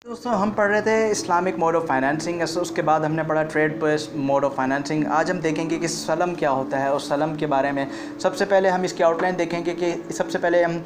दोस्तों हम पढ़ रहे थे इस्लामिक मोड ऑफ़ फाइनेंसिंग, उसके बाद हमने पढ़ा trade based mode of financing. आज हम देखेंगे कि सलम क्या होता है और सलम के बारे में सबसे पहले हम इसकी आउटलाइन देखेंगे कि सबसे पहले हम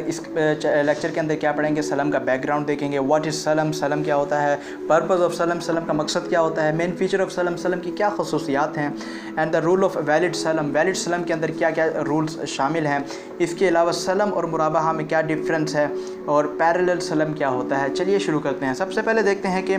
इस लेक्चर के अंदर क्या पढ़ेंगे, सलम का बैकग्राउंड देखेंगे, व्हाट इज़ सलम, सलम क्या होता है, पर्पज़ ऑफ सलम, सलम का मकसद क्या होता है, मेन फीचर ऑफ सलम, सलम की क्या खसूसियात हैं, and the rule of valid सलम, वैलिड सलम के अंदर क्या क्या रूल्स शामिल हैं। इसके अलावा सलम और मुराबाहा में क्या डिफरेंस है और पैरेलल सलम क्या होता है। चलिए शुरू करते हैं। सबसे पहले देखते हैं कि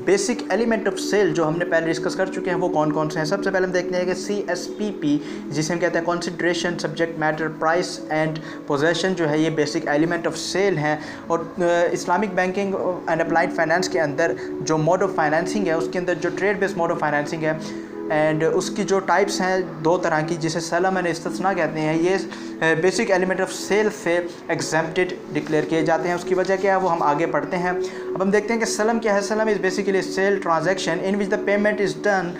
बेसिक एलिमेंट ऑफ सेल जो हमने पहले डिस्कस कर चुके हैं वो कौन कौन से हैं। सबसे पहले हम देखते हैं कि CSPP जिसे हम कहते हैं consideration, subject matter, price and possession, जो है ये बेसिक एलिमेंट ऑफ सेल हैं। और Islamic banking and applied finance के अंदर जो मोड ऑफ फाइनेंसिंग है उसके अंदर जो trade based mode of financing है एंड उसकी जो टाइप्स हैं दो तरह की, जिसे सलम एंड इस्तिस्ना कहते हैं, ये बेसिक एलिमेंट ऑफ सेल से एग्जेम्प्टेड डिक्लेयर किए जाते हैं। उसकी वजह क्या है वो हम आगे पढ़ते हैं। अब हम देखते हैं कि सलम क्या है। सलम is basically sale transaction in which the payment is done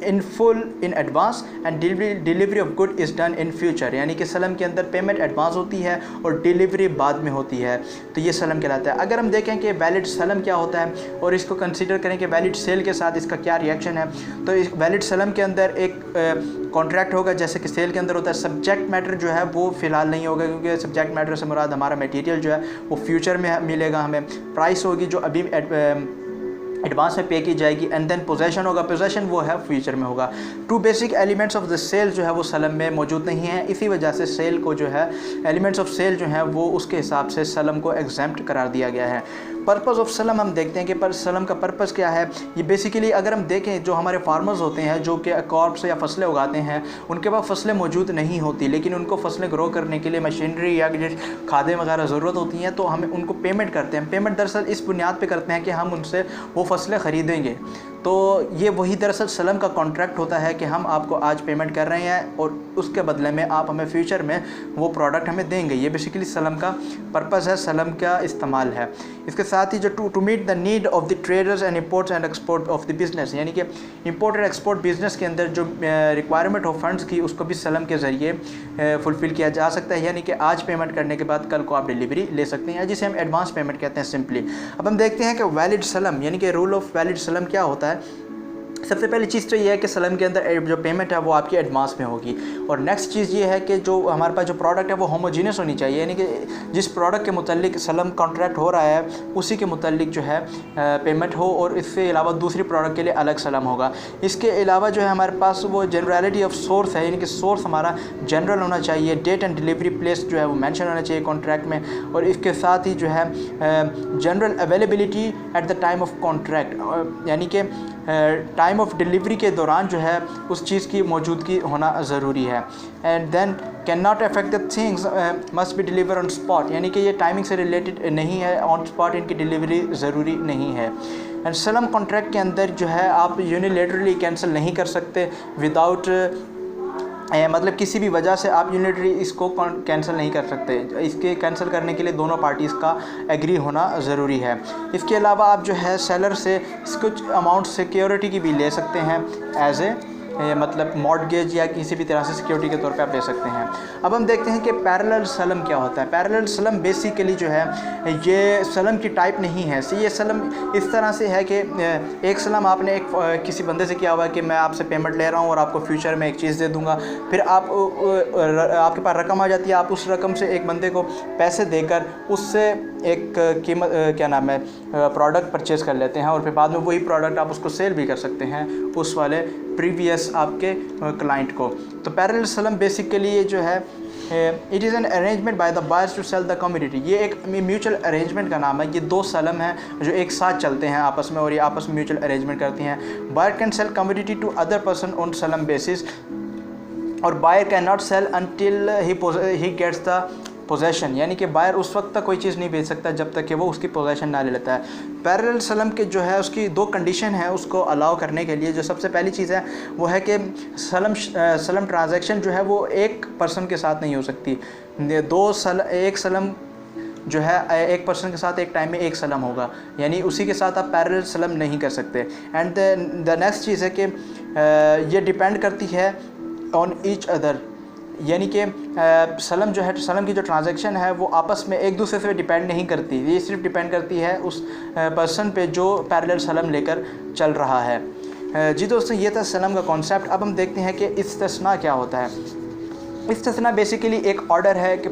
in full in advance and delivery of good is done in future, यानी कि सलम के अंदर पेमेंट एडवांस होती है और डिलीवरी बाद में होती है, तो ये सलम कहलाता है। अगर हम देखें कि वैलिड सलम क्या होता है और इसको कंसीडर करें कि वैलिड सेल के साथ इसका क्या रिएक्शन है, तो इस वैलिड सलम के अंदर एक कॉन्ट्रैक्ट होगा जैसे कि सेल के अंदर होता है। सब्जेक्ट मैटर जो है वो फ़िलहाल नहीं होगा, क्योंकि सब्जेक्ट मैटर से मुराद हमारा मटेरियल जो है वो फ्यूचर में मिलेगा हमें। प्राइस होगी जो अभी एडवांस में पे की जाएगी, एंड देन पोजेशन होगा, पोजेशन वो है फ्यूचर में होगा। Two basic elements of the sale जो है वो सलम में मौजूद नहीं है, इसी वजह से सेल को जो है एलिमेंट्स ऑफ सेल जो हैं वो उसके हिसाब से सलम को एग्जेम्प्ट करार दिया गया है। पर्पज़ ऑफ सलम हम देखते हैं कि सलम का पर्पज़ क्या है। ये बेसिकली अगर हम देखें जो हमारे फार्मर्स होते हैं जो कि क्रॉप्स या फसलें उगाते हैं, उनके पास फसलें मौजूद नहीं होती, लेकिन उनको फसलें ग्रो करने के लिए मशीनरी या खादें वगैरह ज़रूरत होती हैं, तो हम उनको पेमेंट करते हैं। पेमेंट दरअसल इस बुनियाद पे करते हैं कि हम उनसे वो फसलें ख़रीदेंगे, तो ये वही दरअसल सलम का कॉन्ट्रैक्ट होता है कि हम आपको आज पेमेंट कर रहे हैं और उसके बदले में आप हमें फ्यूचर में वो प्रोडक्ट हमें देंगे। ये बेसिकली सलम का पर्पज़ है, सलम का इस्तेमाल है। इसके साथ ही जो to meet the need of the traders and imports and export of the business, यानी कि इम्पोर्ट एंड एक्सपोर्ट बिज़नेस के अंदर जो रिक्वायरमेंट हो फंड्स की, उसको भी सलम के ज़रिए फुलफ़िल किया जा सकता है, यानी कि आज पेमेंट करने के बाद कल को आप डिलीवरी ले सकते हैं, जिसे हम एडवांस पेमेंट कहते हैं सिंपली। अब हम देखते हैं कि वैलिड सलम यानी कि रूल ऑफ वैलिड सलम क्या होता है। सबसे पहली चीज़ तो ये है कि सलम के अंदर जो पेमेंट है वो आपकी एडवांस में होगी, और नेक्स्ट चीज़ ये है कि जो हमारे पास जो प्रोडक्ट है वो होमोजीनियस होनी चाहिए, यानी कि जिस प्रोडक्ट के मुतालिक सलम कॉन्ट्रैक्ट हो रहा है उसी के मुतालिक जो है पेमेंट हो, और इसके अलावा दूसरी प्रोडक्ट के लिए अलग सलम होगा। इसके अलावा जो है हमारे पास वो जनरलिटी ऑफ सोर्स है, यानी कि सोर्स हमारा जनरल होना चाहिए। डेट एंड डिलीवरी प्लेस जो है वो मेंशन होना चाहिए कॉन्ट्रैक्ट में, और इसके साथ ही जो है general availability at the time of contract, यानी कि टाइम ऑफ डिलीवरी के दौरान जो है उस चीज़ की मौजूदगी होना ज़रूरी है। And then can not affect the things must be deliver on spot, यानी कि ये टाइमिंग से रिलेटेड नहीं है, ऑन स्पॉट इनकी डिलीवरी ज़रूरी नहीं है। एंड सलम कॉन्ट्रैक्ट के अंदर जो है आप यूनिलेटरली कैंसिल नहीं कर सकते विदाउट मतलब किसी भी वजह से आप यूनिटरी इसको कैंसिल नहीं कर सकते। इसके कैंसिल करने के लिए दोनों पार्टीज़ का एग्री होना ज़रूरी है। इसके अलावा आप जो है सेलर से कुछ अमाउंट सिक्योरिटी की भी ले सकते हैं एज ए मतलब मॉर्टगेज या किसी भी तरह से सिक्योरिटी के तौर पे आप ले सकते हैं। अब हम देखते हैं कि पैरेलल सलम क्या होता है। पैरेलल सलम बेसिकली जो है ये सलम की टाइप नहीं है। ये सलम इस तरह से है कि एक सलम आपने एक किसी बंदे से किया हुआ है कि मैं आपसे पेमेंट ले रहा हूँ और आपको फ्यूचर में एक चीज़ दे दूँगा, फिर आपके पास रकम आ जाती है, आप उस रकम से एक बंदे को पैसे देकर उससे एक कीमत क्या नाम है प्रोडक्ट परचेज़ कर लेते हैं, और फिर बाद में वही प्रोडक्ट आप उसको सेल भी कर सकते हैं उस वाले प्रीवियस आपके क्लाइंट को। तो पैरेलल सलम बेसिकली ये जो है it is an arrangement by the buyers to sell the commodity, ये एक म्यूचुअल अरेंजमेंट का नाम है। ये दो सलम हैं जो एक साथ चलते हैं आपस में और ये आपस में म्यूचुअल अरेंजमेंट करती हैं। Buyer can sell commodity to other person on सलम बेसिस, और buyer can not sell until he gets the possession, यानी कि बायर उस वक्त तक कोई चीज़ नहीं बेच सकता जब तक कि वो उसकी पोजेशन ना ले लेता है। पैरेलल सलम के जो है उसकी दो कंडीशन है उसको अलाउ करने के लिए। जो सबसे पहली चीज़ है वो है कि सलम ट्रांजैक्शन जो है वो एक पर्सन के साथ नहीं हो सकती। एक सलम जो है एक पर्सन के साथ एक टाइम में एक सलम होगा, यानी उसी के साथ आप पैरेलल सलम नहीं कर सकते। एंड द नेक्स्ट चीज़ है कि ये डिपेंड करती है ऑन ईच अदर, यानी कि सलम जो है, सलम की जो ट्रांजैक्शन है वो आपस में एक दूसरे से डिपेंड नहीं करती, ये सिर्फ डिपेंड करती है उस पर्सन पे जो पैरेलल सलम लेकर चल रहा है। जी दोस्तों, ये था सलम का कॉन्सेप्ट। अब हम देखते हैं कि इस्तिस्ना क्या होता है। इस्तिस्ना बेसिकली एक ऑर्डर है कि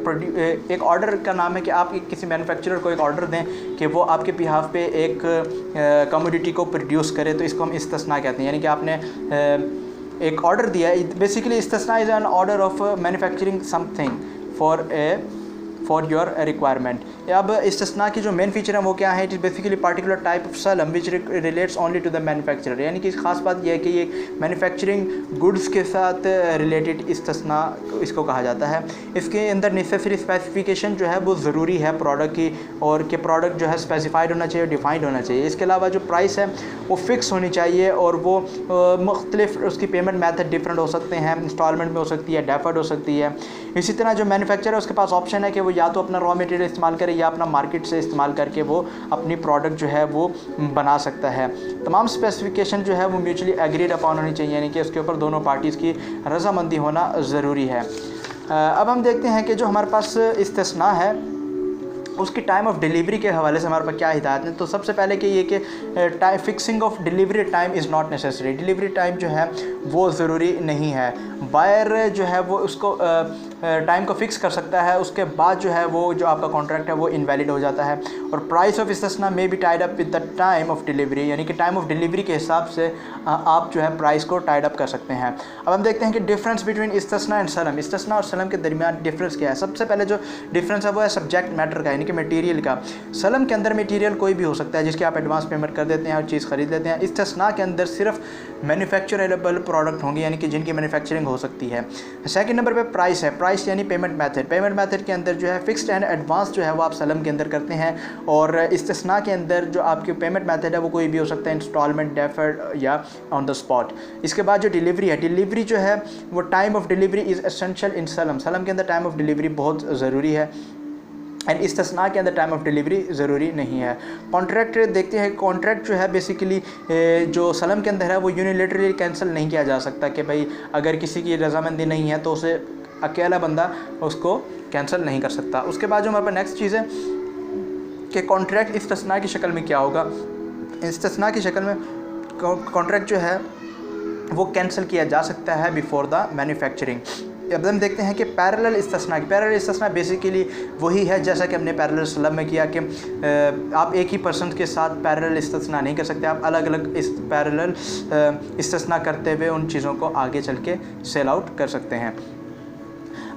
एक ऑर्डर का नाम है कि आप किसी मैन्युफैक्चरर को एक ऑर्डर दें कि वो आपके बिहाफ पे एक कमोडिटी को प्रोड्यूस करे, तो इसको हम इस्तिस्ना कहते हैं। यानी कि आपने एक ऑर्डर दिया है। बेसिकली इस्तिस्ना is an order of manufacturing something for your requirement. अब इस्तिस्ना की जो मेन फीचर है वो क्या है? It is basically particular type of सलम which relates only to the manufacturer. यानी कि ख़ास बात यह है कि ये मैन्युफैक्चरिंग गुड्स के साथ रिलेटेड इस्तिस्ना इसको कहा जाता है। इसके अंदर नेसेसरी स्पेसिफिकेशन जो है वो ज़रूरी है प्रोडक्ट की, और कि प्रोडक्ट जो है स्पेसिफाइड होना चाहिए, डिफाइंड होना चाहिए। इसके अलावा जो प्राइस है वो फ़िक्स होनी चाहिए, और वो मुख्तलिफ उसकी पेमेंट मैथड डिफरेंट हो सकते हैं, इंस्टॉलमेंट में हो सकती है, डेफर्ड हो सकती है। इसी तरह जो मैन्युफैक्चरर है उसके पास ऑप्शन है कि वो या तो अपना रॉ मटेरियल इस्तेमाल करे या अपना मार्केट से इस्तेमाल करके वो अपनी प्रोडक्ट जो है वो बना सकता है। तमाम स्पेसिफिकेशन जो है वो म्यूचुअली एग्रीड अपॉन होनी चाहिए, यानी कि उसके ऊपर दोनों पार्टीज़ की रजामंदी होना ज़रूरी है। अब हम देखते हैं कि जो हमारे पास इस्तिस्ना है उसकी टाइम ऑफ डिलीवरी के हवाले से हमारे पास क्या हिदायत है। तो सबसे पहले कि ये कि time fixing of delivery time is not necessary. Delivery time जो है वो ज़रूरी नहीं है। बायर जो है वो उसको टाइम को फिक्स कर सकता है, उसके बाद जो है वो जो आपका कॉन्ट्रैक्ट है वो इनवैलिड हो जाता है। और प्राइस ऑफ इस्तिस्ना में भी tied up with the time of delivery, यानी कि टाइम ऑफ डिलीवरी के हिसाब से आप जो है प्राइस को टाइड अप कर सकते हैं। अब हम देखते हैं कि डिफरेंस बिटवीन इस्तिस्ना एंड सलम। इस्तिस्ना और सलम के दरमियान डिफरेंस क्या है। सबसे पहले जो डिफरेंस है वो है सब्जेक्ट मैटर का, यानी कि मटेरियल का। सलम के अंदर मटेरियल कोई भी हो सकता है जिसकी आप एडवांस पेमेंट कर देते हैं और चीज़ खरीद लेते हैं। इस्तिस्ना के अंदर सिर्फ मैन्युफैक्चरेबल प्रोडक्ट होंगे, यानी कि जिनकी मैन्युफैक्चरिंग हो सकती है। सेकंड नंबर पे प्राइस है। प्राइस यानी पेमेंट मेथड। पेमेंट मेथड के अंदर जो है फिक्स्ड एंड एडवांस जो है वो आप सलम के अंदर करते हैं, और इस्तिस्ना के अंदर जो आपकी पेमेंट मेथड है वो कोई भी हो सकता है, इंस्टॉलमेंट, डेफर्ड या ऑन द स्पॉट। इसके बाद जो डिलीवरी है, डिलीवरी जो है वो time of delivery is essential in सलम। सलम के अंदर टाइम ऑफ डिलीवरी बहुत ज़रूरी है, एंड इस्तिस्ना के अंदर टाइम ऑफ डिलीवरी ज़रूरी नहीं है। कॉन्ट्रैक्ट देखते हैं। कॉन्ट्रैक्ट जो है बेसिकली जो सलम के अंदर है वो यूनिलेटरली कैंसिल नहीं किया जा सकता, कि भाई अगर किसी की रजामंदी नहीं है तो उसे अकेला बंदा उसको कैंसिल नहीं कर सकता। उसके बाद जो हमारे पास नेक्स्ट चीज़ है कि कॉन्ट्रैक्ट इस्तिस्ना की शक्ल में क्या होगा। इस्तिस्ना की शक्ल में कॉन्ट्रैक्ट जो है वो कैंसिल किया जा सकता है बिफोर द मैन्युफैक्चरिंग। अब हम देखते हैं कि पैरेलल इस्तिस्ना की। पैरेलल इस्तिस्ना बेसिकली वही है जैसा कि हमने पैरेलल सलम में किया कि आप एक ही पर्सन के साथ पैरेलल इस्तिस्ना नहीं कर सकते, आप अलग अलग इस पैरेलल इस्तिस्ना करते हुए उन चीज़ों को आगे चल के सेल आउट कर सकते हैं।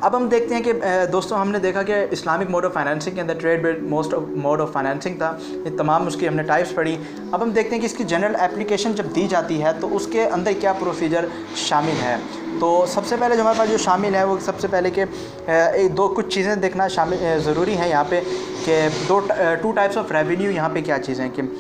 अब हम देखते हैं कि दोस्तों हमने देखा कि इस्लामिक मोड ऑफ फाइनेंसिंग के अंदर trade based most mode of financing था। ये तमाम उसकी हमने टाइप्स पढ़ी। अब हम देखते हैं कि इसकी जनरल एप्लीकेशन जब दी जाती है तो उसके अंदर क्या प्रोसीजर शामिल है। तो सबसे पहले जो हमारे पास जो शामिल है वो सबसे पहले कि कुछ चीज़ें देखना शामिल ज़रूरी है यहाँ पे कि टू टाइप्स ऑफ रेवेन्यू यहाँ पे क्या चीज़ें हैं कि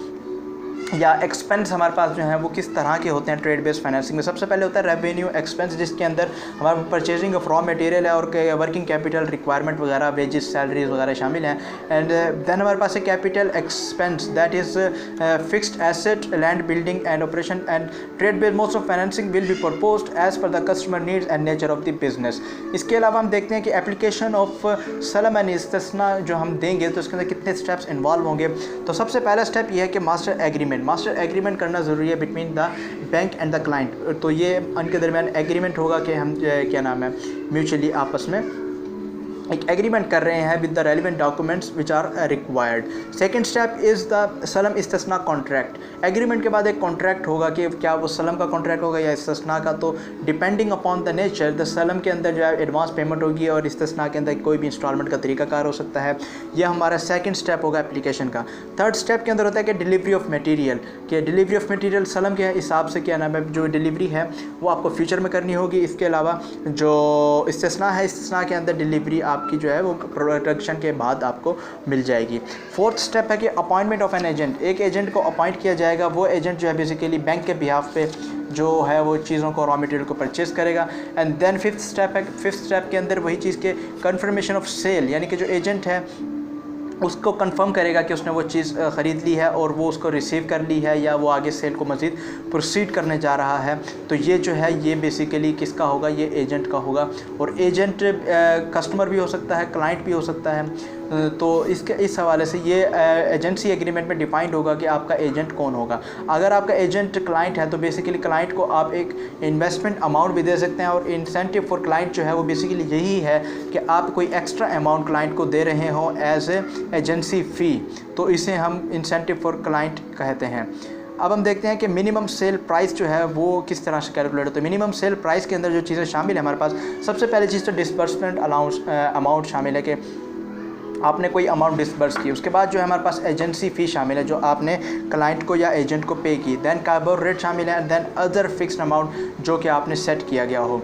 या एक्सपेंस हमारे पास जो है वो किस तरह के होते हैं ट्रेड बेस्ड फाइनेंसिंग में। सबसे पहले होता है रेवेन्यू एक्सपेंस, जिसके अंदर हमारा परचेजिंग ऑफ रॉ मटेरियल है और वर्किंग कैपिटल रिक्वायरमेंट वगैरह, वेजेस, सैलरीज वगैरह शामिल हैं। एंड देन हमारे पास है capital expense, that is fixed asset, land, building and operation. And trade based modes of financing will be proposed as per the customer needs and nature of the business. इसके अलावा हम देखते हैं कि application of सलम and इस्तिस्ना जो हम देंगे तो इसके अंदर कितने स्टेप्स इन्वॉल्व होंगे। तो सबसे पहला स्टेप ये है कि मास्टर एग्रीमेंट करना ज़रूरी है between the bank and the client. तो ये उनके दरमियान एग्रीमेंट होगा कि हम क्या नाम है म्यूचुअली आपस में एक एग्रीमेंट कर रहे हैं with the relevant documents which are required. Second step is the सलम इस्तिस्ना कॉन्ट्रैक्ट। एग्रीमेंट के बाद एक कॉन्ट्रैक्ट होगा कि क्या वो सलम का कॉन्ट्रैक्ट होगा या इस्तिस्ना का। तो depending upon the nature, the सलम के अंदर जो है एडवांस पेमेंट होगी और इस्तिस्ना के अंदर कोई भी इंस्टॉलमेंट का तरीकाकार हो सकता है। यह हमारा सेकंड स्टेप होगा एप्लीकेशन का। थर्ड स्टेप के अंदर होता है कि डिलीवरी ऑफ मटेरियल, कि डिलीवरी ऑफ मटेरियल सलम के हिसाब से क्या नाम है जो डिलीवरी है वो आपको फ्यूचर में करनी होगी। इसके अलावा जो इस्तिस्ना है, इस्तिस्ना के अंदर डिलीवरी आपकी जो है वो प्रोडक्शन के बाद आपको मिल जाएगी। फोर्थ स्टेप है कि अपॉइंटमेंट ऑफ एन एजेंट, एक एजेंट को अपॉइंट किया जाएगा। वो एजेंट जो है बेसिकली बैंक के बिहाफ पे जो है वो चीज़ों को, रॉ मटेरियल को परचेज़ करेगा। एंड देन फिफ्थ स्टेप है, फिफ्थ स्टेप के अंदर वही चीज़ के कन्फर्मेशन ऑफ सेल, यानी कि जो एजेंट है उसको कंफर्म करेगा कि उसने वो चीज़ ख़रीद ली है और वो उसको रिसीव कर ली है या वो आगे सेल को मज़ीद प्रोसीड करने जा रहा है। तो ये जो है ये बेसिकली किसका होगा, ये एजेंट का होगा। और एजेंट कस्टमर भी हो सकता है, क्लाइंट भी हो सकता है। तो इस हवाले से ये एजेंसी एग्रीमेंट में डिफाइंड होगा कि आपका एजेंट कौन होगा। अगर आपका एजेंट क्लाइंट है तो बेसिकली क्लाइंट को आप एक इन्वेस्टमेंट अमाउंट भी दे सकते हैं, और इंसेंटिव फॉर क्लाइंट जो है वो बेसिकली यही है कि आप कोई एक्स्ट्रा अमाउंट क्लाइंट को दे रहे हो एज ए एजेंसी फ़ी, तो इसे हम इंसेंटिव फॉर क्लाइंट कहते हैं। अब हम देखते हैं कि मिनिमम सेल प्राइस जो है वो किस तरह से कैलकुलेट होता है। मिनिमम सेल प्राइस के अंदर जो चीज़ें शामिल है हमारे पास, सबसे पहले चीज़ तो डिसबर्समेंट अमाउंट शामिल है कि आपने कोई अमाउंट डिसबर्स की। उसके बाद जो है हमारे पास एजेंसी फ़ी शामिल है जो आपने क्लाइंट को या एजेंट को पे की। दैन कार्बोर रेट शामिल है, दैन अदर फिक्स्ड अमाउंट जो कि आपने सेट किया गया हो।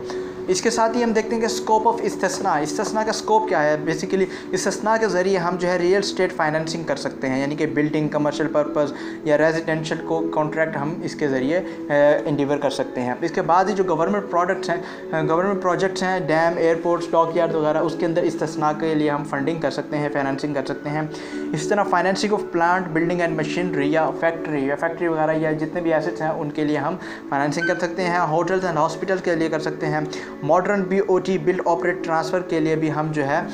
इसके साथ ही हम देखते हैं कि स्कोप ऑफ इस्तिस्ना का स्कोप क्या है। बेसिकली इस्तिस्ना के ज़रिए हम जो है रियल स्टेट फाइनेंसिंग कर सकते हैं, यानी कि बिल्डिंग, कमर्शियल पर्पस या रेजिडेंशियल को कॉन्ट्रैक्ट हम इसके ज़रिए इंडिवर कर सकते हैं। इसके बाद ही जो गवर्नमेंट प्रोजेक्ट्स हैं, डैम, एयरपोर्ट, स्टॉक यार्ड वगैरह, उसके अंदर इस्तिस्ना के लिए हम फंडिंग कर सकते हैं, फाइनेंसिंग कर सकते हैं। इस तरह financing of plant, building and machinery या फैक्ट्री वगैरह या जितने भी एसेट्स हैं उनके लिए हम फाइनेंसिंग कर सकते हैं। होटल्स एंड हॉस्पिटल के लिए कर सकते हैं। Modern BOT, build operate transfer के लिए भी हम जो है